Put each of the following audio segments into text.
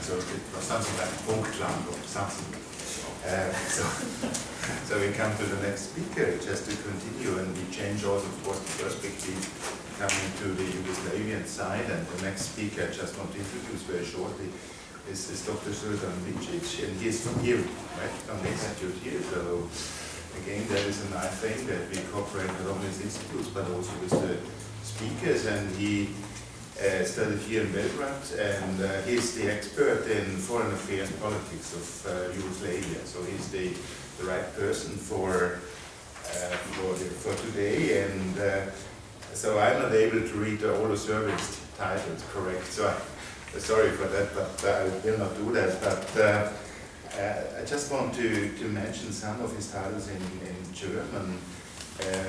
so it was something like Punktland or something. So we come to the next speaker just to continue, and we change also, of course, the perspective coming to the Yugoslavian side. And the next speaker I just want to introduce very shortly is Dr. Srđan Mićić, and he is from here, right, from the institute here. So again, that is a nice thing that we cooperate not only with institutes but also with the speakers. And he studied here in Belgrad, and he is the expert in foreign affairs and politics of Yugoslavia. So he's the right person for today. And so I'm not able to read all the service titles correct. So sorry for that, but I will not do that. But I just want to mention some of his titles in German,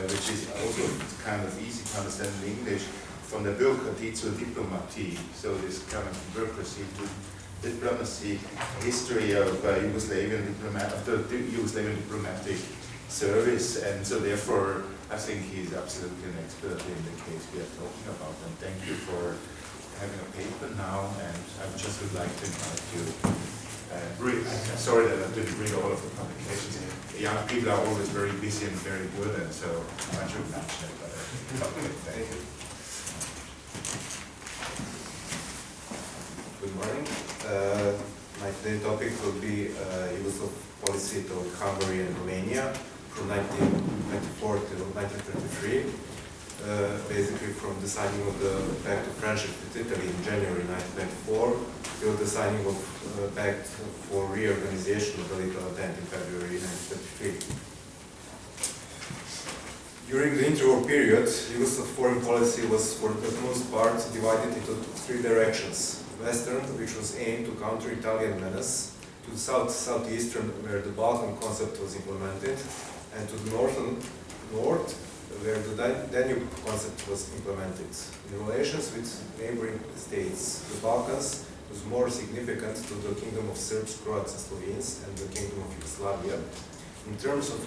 which is also kind of easy to understand in English. From the Bürokratie zur Diplomatie, so this kind of bureaucracy to diplomacy, history of Yugoslavian diplomatic service, and so therefore I think he's absolutely an expert in the case we are talking about. And thank you for having a paper now, and I just would like to invite you. Sorry that I didn't read all of the publications. Young people are always very busy and very good, and so I should mention it. But thank you. Good morning. My today's topic will be Yugoslav policy toward Hungary and Romania from 1994 to 1933. Basically from the signing of the Pact of Friendship with Italy in January 1994 till the signing of the Pact for Reorganization of the Little Entente in February 1923. During the interwar period, Yugoslav foreign policy was for the most part divided into three directions. Western, which was aimed to counter Italian menace, to the southeastern, where the Balkan concept was implemented, and to the north, where the Danube concept was implemented. In relations with neighboring states, the Balkans was more significant to the Kingdom of Serbs, Croats, and Slovenes, and the Kingdom of Yugoslavia. In terms of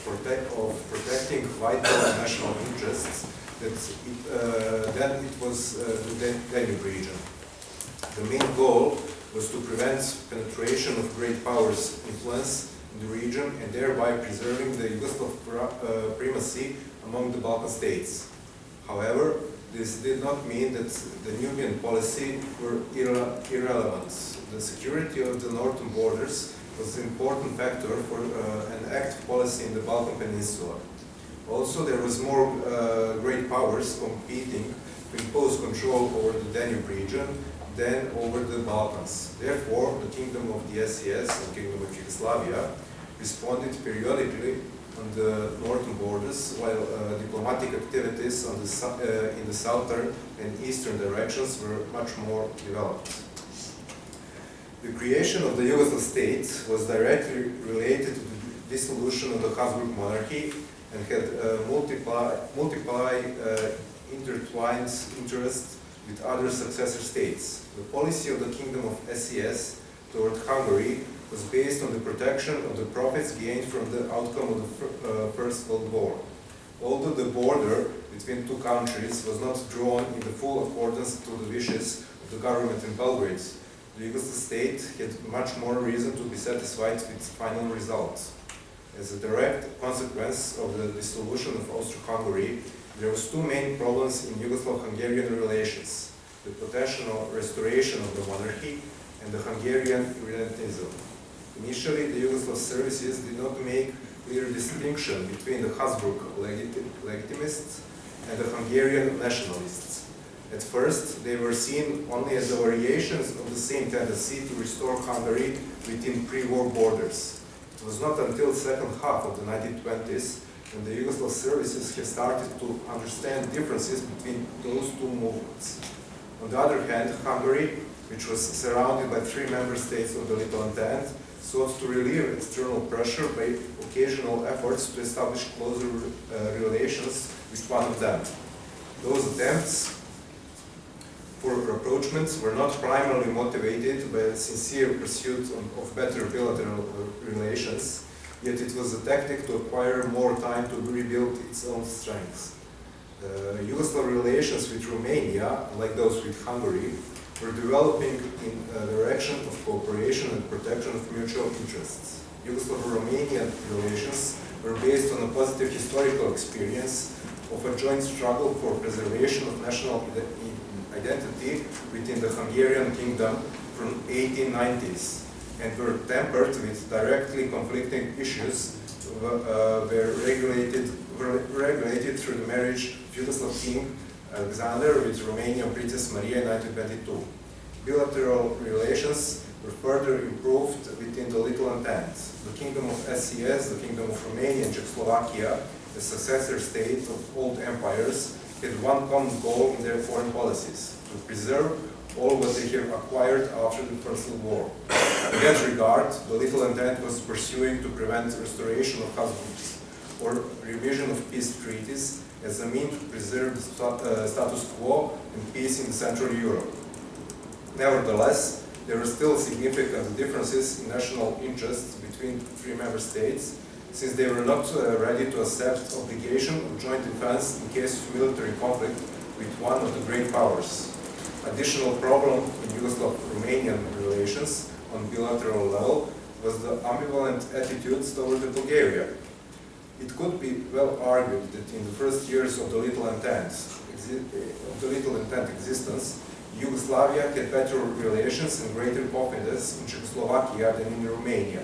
protecting vital national interests, then it was the Danube region. The main goal was to prevent penetration of great powers' influence in the region and thereby preserving the Yugoslav primacy among the Balkan states. However, this did not mean that the Danubian policy were irrelevant. The security of the northern borders was an important factor for an active policy in the Balkan Peninsula. Also, there was more great powers competing to impose control over the Danube region than over the Balkans. Therefore, the Kingdom of the SES and Kingdom of Yugoslavia responded periodically on the northern borders, while diplomatic activities on in the southern and eastern directions were much more developed. The creation of the Yugoslav state was directly related to the dissolution of the Habsburg monarchy and had multiply intertwined interests with other successor states. The policy of the Kingdom of SES toward Hungary was based on the protection of the profits gained from the outcome of the First World War. Although the border between two countries was not drawn in the full accordance to the wishes of the government in Belgrade, the Yugoslav state had much more reason to be satisfied with its final results. As a direct consequence of the dissolution of Austro-Hungary, there was two main problems in Yugoslav-Hungarian relations: the potential restoration of the monarchy and the Hungarian irredentism. Initially, the Yugoslav services did not make clear distinction between the Habsburg legitimists and the Hungarian nationalists. At first, they were seen only as the variations of the same tendency to restore Hungary within pre-war borders. It was not until the second half of the 1920s when the Yugoslav services have started to understand differences between those two movements. On the other hand, Hungary, which was surrounded by three member states of the Little Entente, sought to relieve external pressure by occasional efforts to establish closer relations with one of them. Those attempts for rapprochements were not primarily motivated by a sincere pursuit of better bilateral relations, yet it was a tactic to acquire more time to rebuild its own strengths. Yugoslav relations with Romania, like those with Hungary, were developing in the direction of protection of mutual interests. Yugoslav-Romanian relations were based on a positive historical experience of a joint struggle for preservation of national identity within the Hungarian kingdom from 1890s, and were tempered with directly conflicting issues were regulated through the marriage of Yugoslav King Alexander with Romanian Princess Maria in 1922. Bilateral relations were further improved within the Little Entente. The Kingdom of SCS, the Kingdom of Romania and Czechoslovakia, the successor state of old empires, had one common goal in their foreign policies: to preserve all what they have acquired after the First World War. In that regard, the Little Entente was pursuing to prevent restoration of Habsburgs or revision of peace treaties as a means to preserve the status quo and peace in Central Europe. Nevertheless, there are still significant differences in national interests between three member states, since they were not ready to accept obligation of joint defense in case of military conflict with one of the great powers. Additional problem in Yugoslav-Romanian relations on bilateral level was the ambivalent attitudes toward Bulgaria. It could be well argued that in the first years of the Little Entente existence, Yugoslavia had better relations and greater confidence in Czechoslovakia than in Romania.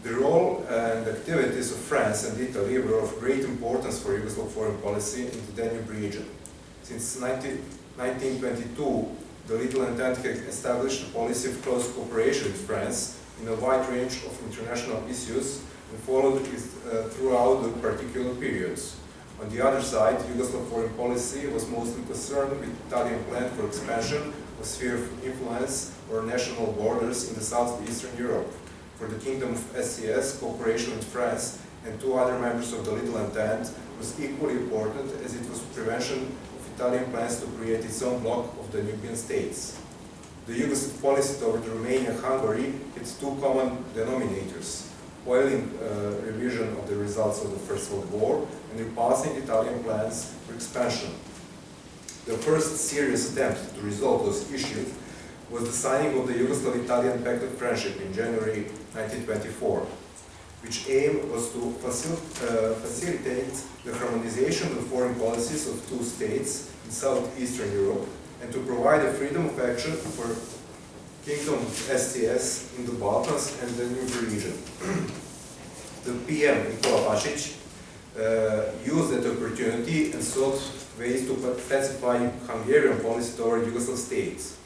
The role and activities of France and Italy were of great importance for Yugoslav foreign policy in the Danube region. Since 1922, the Little Entente had established a policy of close cooperation with France in a wide range of international issues and followed it throughout the particular periods. On the other side, Yugoslav foreign policy was mostly concerned with Italian plan for expansion of sphere of influence or national borders in the southeastern Europe. For the Kingdom of SCS, cooperation with France and two other members of the Little Entente was equally important, as it was prevention of Italian plans to create its own bloc of the Danubian states. The Yugoslav policy toward Romania and Hungary had two common denominators: foiling revision of the results of the First World War and repulsing Italian plans for expansion. The first serious attempt to resolve those issues was the signing of the Yugoslav-Italian Pact of Friendship in January 1924, which aim was to facilitate the harmonization of foreign policies of two states in southeastern Europe and to provide a freedom of action for Kingdom of SCS in the Balkans and the Danube region. The PM, Nikola Pašić, used that opportunity and sought ways to pacify Hungarian policy toward Yugoslav states.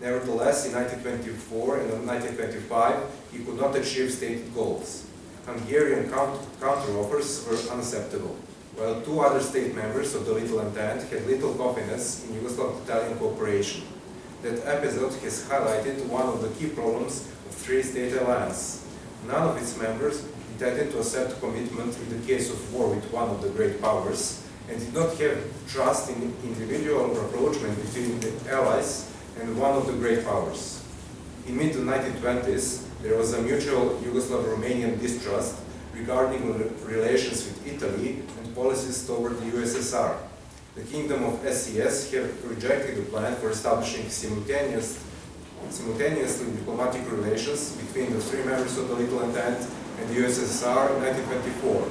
Nevertheless, in 1924 and 1925, he could not achieve stated goals. Hungarian counter-offers were unacceptable, while two other state members of the Little Entente had little confidence in Yugoslav-Italian cooperation. That episode has highlighted one of the key problems of three-state alliance. None of its members intended to accept commitment in the case of war with one of the great powers, and did not have trust in individual rapprochement between the allies and one of the great powers. In mid-1920s, there was a mutual Yugoslav-Romanian distrust regarding relations with Italy and policies toward the USSR. The Kingdom of SCS have rejected the plan for establishing simultaneously diplomatic relations between the three members of the Little Entente and the USSR in 1924,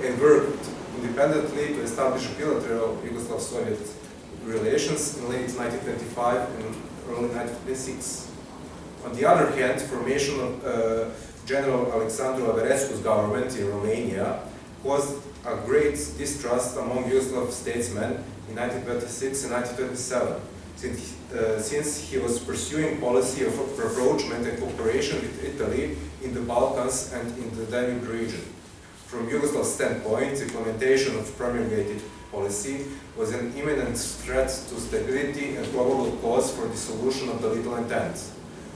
and worked independently to establish bilateral Yugoslav-Soviet relations in late 1925 and early 1926. On the other hand, formation of General Alexandru Averescu's government in Romania caused a great distrust among Yugoslav statesmen in 1926 and 1927, since he was pursuing policy of rapprochement and cooperation with Italy in the Balkans and in the Danube region. From Yugoslav standpoint, implementation of promulgated policy was an imminent threat to stability and probable cause for dissolution of the Little Entente.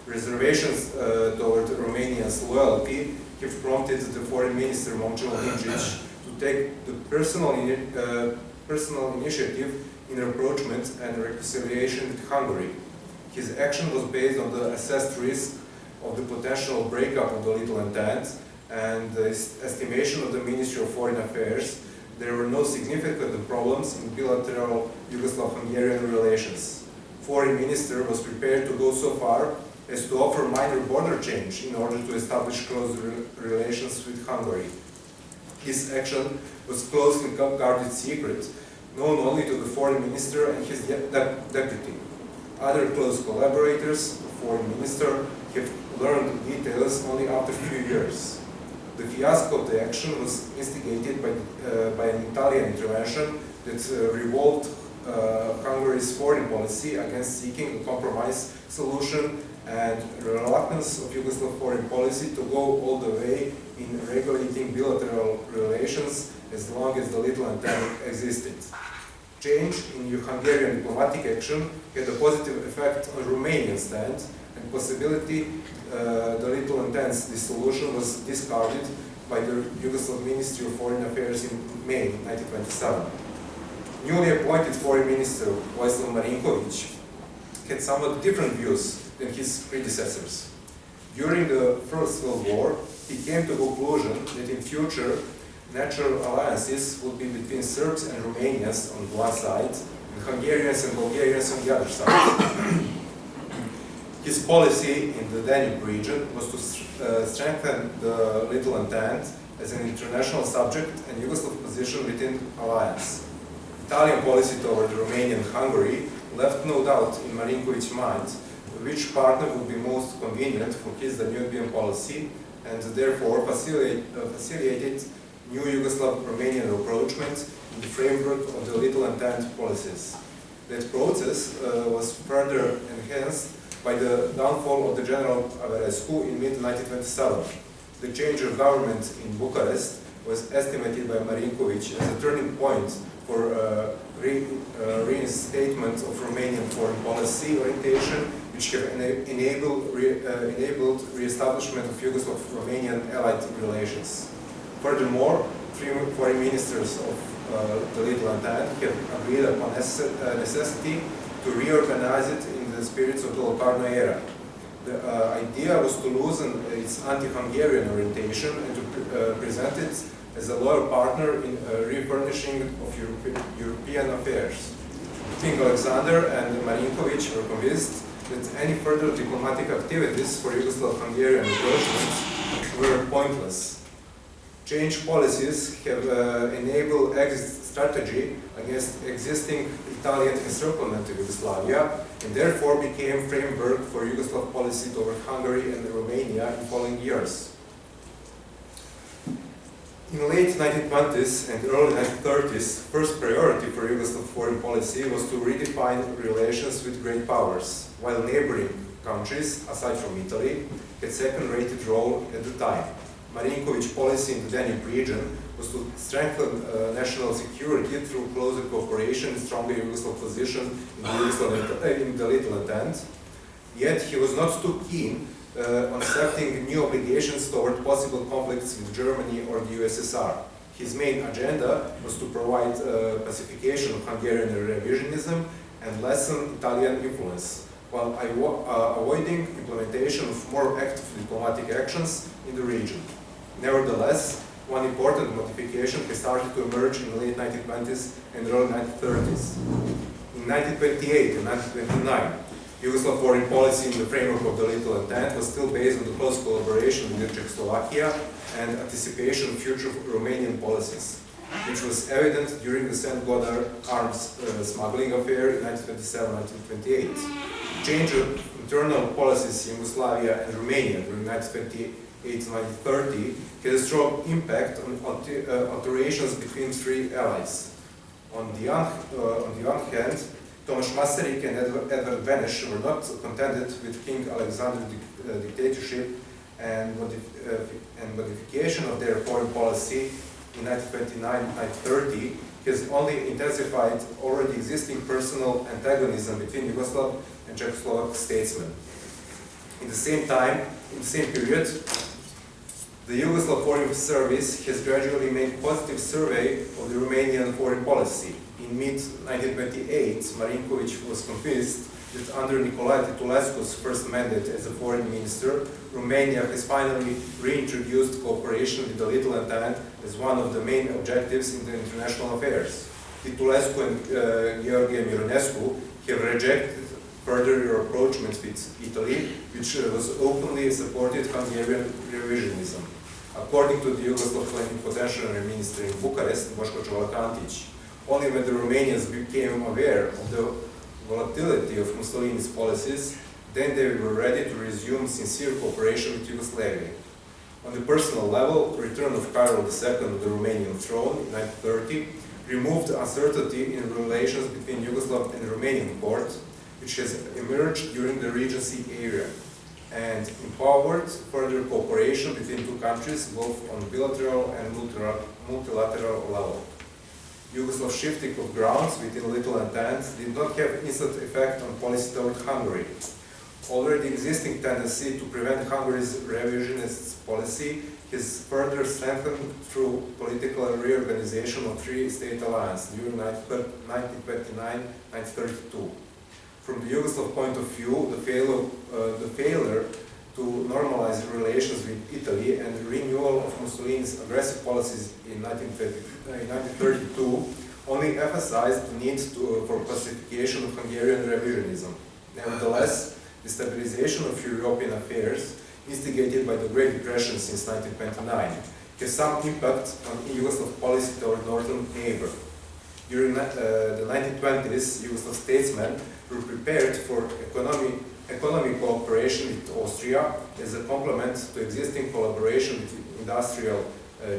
Reservations toward Romania's loyalty have prompted the Foreign Minister Mićić to take the personal initiative in rapprochement and reconciliation with Hungary. His action was based on the assessed risk of the potential breakup of the Little Entente and the estimation of the Ministry of Foreign Affairs. There were no significant problems in bilateral Yugoslav-Hungarian relations. Foreign Minister was prepared to go so far as to offer minor border change in order to establish close relations with Hungary. His action was closely guarded secret, known only to the foreign minister and his deputy. Other close collaborators, the foreign minister, have learned details only after a few years. The fiasco of the action was instigated by an Italian intervention that revolved Hungary's foreign policy against seeking a compromise solution and reluctance of Yugoslav foreign policy to go all the way in regulating bilateral relations as long as the Little Entente existed. Change in Hungarian diplomatic action had a positive effect on Romanian stand, and possibility the Little Entente's dissolution was discarded by the Yugoslav Ministry of Foreign Affairs in May 1927. Newly appointed Foreign Minister Vojislav Marinković had somewhat different views than his predecessors. During the First World War, he came to the conclusion that in future natural alliances would be between Serbs and Romanians on one side, and Hungarians and Bulgarians on the other side. His policy in the Danube region was to strengthen the Little Entente as an international subject and Yugoslav position within alliance. Italian policy toward Romania and Hungary left no doubt in Marinkovic's mind which partner would be most convenient for his Danubian policy, and therefore facilitated new Yugoslav-Romanian approachment in the framework of the Little Entente policies. That process was further enhanced by the downfall of the General Averescu in mid-1927. The change of government in Bucharest was estimated by Marinković as a turning point for reinstatement of Romanian foreign policy orientation, which have enabled re-establishment of Yugoslav-Romanian allied relations. Furthermore, three foreign ministers of the Little Entente have agreed upon necessity to reorganize it in the spirits of the Locarno era. The idea was to loosen its anti-Hungarian orientation and to present it as a loyal partner in refurnishing of European affairs. King Alexander and Marinković were convinced that any further diplomatic activities for Yugoslav-Hungarian approachments were pointless. Change policies have enabled exit strategy against existing Italian encirclement of Yugoslavia, and therefore became framework for Yugoslav policy toward Hungary and Romania in following years. In the late 1920s and early 1930s, first priority for Yugoslav foreign policy was to redefine relations with great powers, while neighboring countries, aside from Italy, had second-rated role at the time. Marinkovic's policy in the Danube region was to strengthen national security through closer cooperation and stronger Yugoslav position in the Little Entente. Yet he was not too keen on setting new obligations toward possible conflicts with Germany or the USSR. His main agenda was to provide pacification of Hungarian revisionism and lessen Italian influence, while avoiding implementation of more active diplomatic actions in the region. Nevertheless, one important modification has started to emerge in the late 1920s and early 1930s. In 1928 and 1929, Yugoslav foreign policy in the framework of the Little Entente was still based on the close collaboration with Czechoslovakia and anticipation of future Romanian policies, which was evident during the St. Godard arms smuggling affair in 1927-1928. Change of internal policies in Yugoslavia and Romania during 1928-1930 had a strong impact on alterations between three allies. On the one hand, Tomasz Masaryk and Edvard Beneš were not contented with King Alexander's dictatorship, and modification of their foreign policy in 1929-1930 has only intensified already existing personal antagonism between Yugoslav and Czechoslovak statesmen. In the same period, the Yugoslav Foreign Service has gradually made positive survey of the Romanian foreign policy. In mid-1928, Marinković was convinced that under Nicolae Titulescu's first mandate as a foreign minister, Romania has finally reintroduced cooperation with the Little Entente as one of the main objectives in the international affairs. Titulescu and Gheorghe Mironescu have rejected further rapprochement with Italy, which was openly supported Hungarian revisionism. According to the Yugoslav plenipotentiary minister in Bucharest, Boško Čolakantić, only when the Romanians became aware of the volatility of Mussolini's policies, then they were ready to resume sincere cooperation with Yugoslavia. On the personal level, the return of Carol II to the Romanian throne in 1930 removed uncertainty in relations between Yugoslav and Romanian court, which has emerged during the Regency era, and empowered further cooperation between two countries, both on bilateral and multilateral level. Yugoslav's shifting of grounds within Little Entente did not have instant effect on policy toward Hungary. Already existing tendency to prevent Hungary's revisionist policy is further strengthened through political reorganization of three-state alliance during 1929-1932. From the Yugoslav point of view, the failure to normalize relations with Italy and the renewal of Mussolini's aggressive policies in 1932 only emphasized the need for pacification of Hungarian revisionism. Nevertheless, the stabilization of European affairs, instigated by the Great Depression since 1929, has some impact on Yugoslav policy toward northern neighbor. During the 1920s, Yugoslav statesmen were prepared for economic cooperation with Austria as a complement to existing collaboration with industrial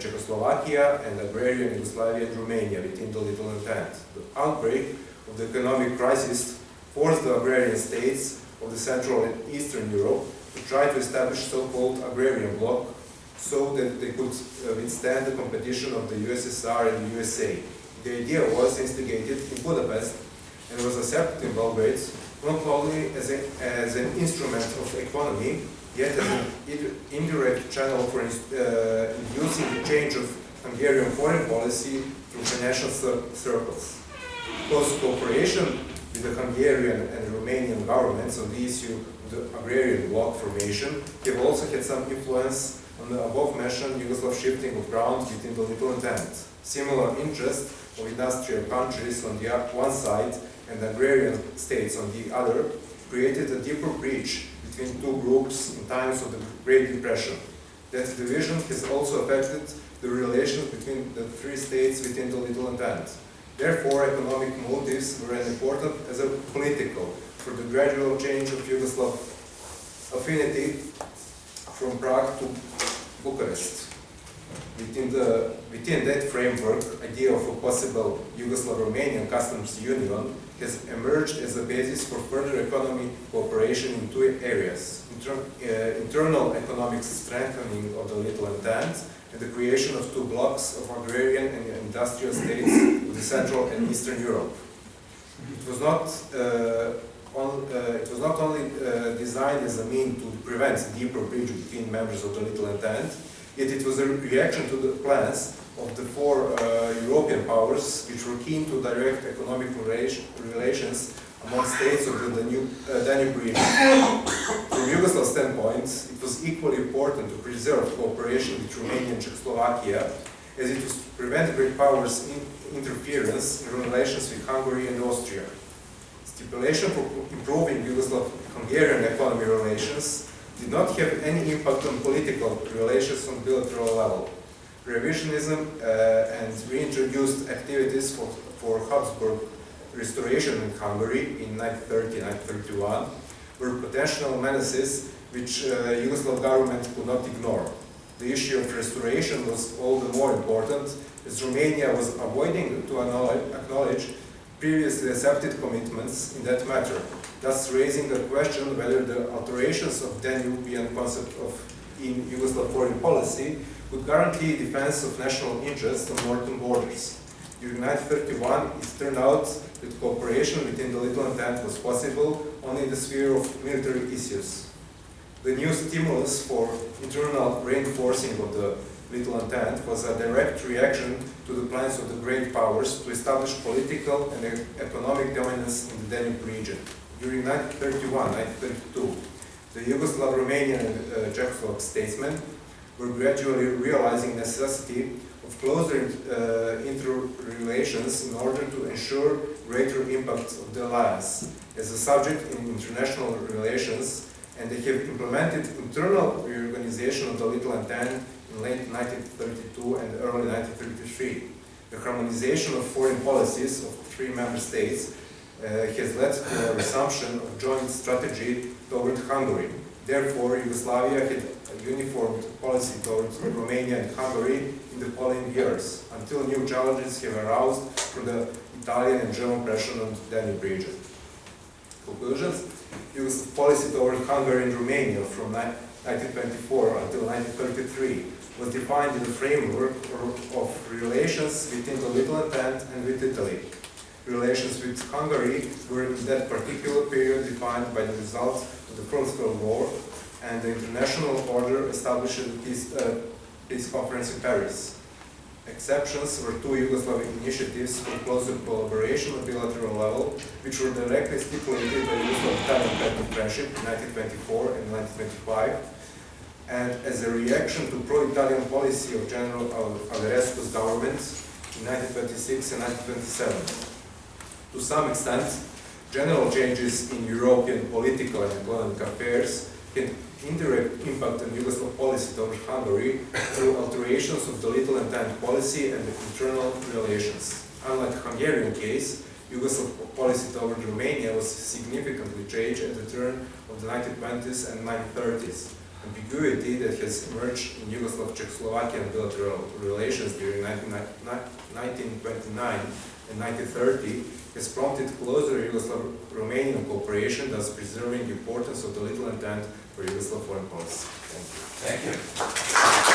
Czechoslovakia and agrarian Yugoslavia and Romania within the Little Entente. The outbreak of the economic crisis forced the agrarian states of the Central and Eastern Europe to try to establish so-called agrarian bloc so that they could withstand the competition of the USSR and the USA. The idea was instigated in Budapest and was accepted in Belgrade not only as an instrument of economy, yet as an indirect channel for inducing the change of Hungarian foreign policy through financial circles. Close cooperation with the Hungarian and Romanian governments on the issue of the agrarian bloc formation have also had some influence on the above-mentioned Yugoslav shifting of ground within the Little Entente. Similar interest of industrial countries on the one side and agrarian states on the other created a deeper breach between two groups in times of the Great Depression. That division has also affected the relations between the three states within the Little Entente. Therefore, economic motives were as important as a political for the gradual change of Yugoslav affinity from Prague to Bucharest. Within that framework, idea of a possible Yugoslav-Romanian customs union has emerged as a basis for further economic cooperation in two areas: internal economic strengthening of the Little Entente and the creation of two blocks of agrarian and industrial states of the Central and Eastern Europe. It was not only designed as a means to prevent deeper breach between members of the Little Entente, yet it was a reaction to the plans of the four European powers which were keen to direct economic relations among states of the Danube region. From Yugoslav's standpoint, it was equally important to preserve cooperation with Romania and Czechoslovakia, as it was to prevent great powers' interference in relations with Hungary and Austria. Stipulation for improving Yugoslav-Hungarian economy relations did not have any impact on political relations on bilateral level. Revisionism and reintroduced activities for Habsburg restoration in Hungary in 1930-1931 were potential menaces which Yugoslav government could not ignore. The issue of restoration was all the more important as Romania was avoiding to acknowledge previously accepted commitments in that matter, thus raising the question whether the alterations of Danubian concept in Yugoslav foreign policy would guarantee defense of national interests on northern borders. During 1931, it turned out that cooperation within the Little Entente was possible only in the sphere of military issues. The new stimulus for internal reinforcing of the Little Entente was a direct reaction to the plans of the great powers to establish political and economic dominance in the Danube region. During 1931-1932, the Yugoslav, Romanian and Czechoslovak statesmen were gradually realizing necessity of closer interrelations in order to ensure greater impact of the alliance as a subject in international relations, and they have implemented internal reorganization of the Little Entente in late 1932 and early 1933. The harmonization of foreign policies of three member states has led to a resumption of joint strategy toward Hungary. Therefore, Yugoslavia had a uniform policy towards Romania and Hungary in the following years, until new challenges have aroused from the Italian and German pressure on the Danube region. Conclusions: Yugoslav policy toward Hungary and Romania from 1924 until 1933 was defined in the framework of relations within the Little Entente and with Italy. Relations with Hungary were in that particular period defined by the results of the First World War and the international order established at the Peace Conference in Paris. Exceptions were two Yugoslav initiatives for closer collaboration at bilateral level, which were directly stipulated by the Yugoslav-Italian Pact of Friendship in 1924 and 1925, and as a reaction to pro-Italian policy of General Averesco's government in 1926 and 1927. To some extent, general changes in European political and economic affairs can indirect impact on Yugoslav policy towards Hungary through alterations of the Little Entente policy and the internal relations. Unlike the Hungarian case, Yugoslav policy toward Romania was significantly changed at the turn of the 1920s and 1930s. Ambiguity that has emerged in Yugoslav-Czechoslovakian bilateral relations during 1929 and 1930 has prompted closer Yugoslav-Romanian cooperation, thus preserving the importance of the Little Entente for Yugoslav foreign policy. Thank you. Thank you.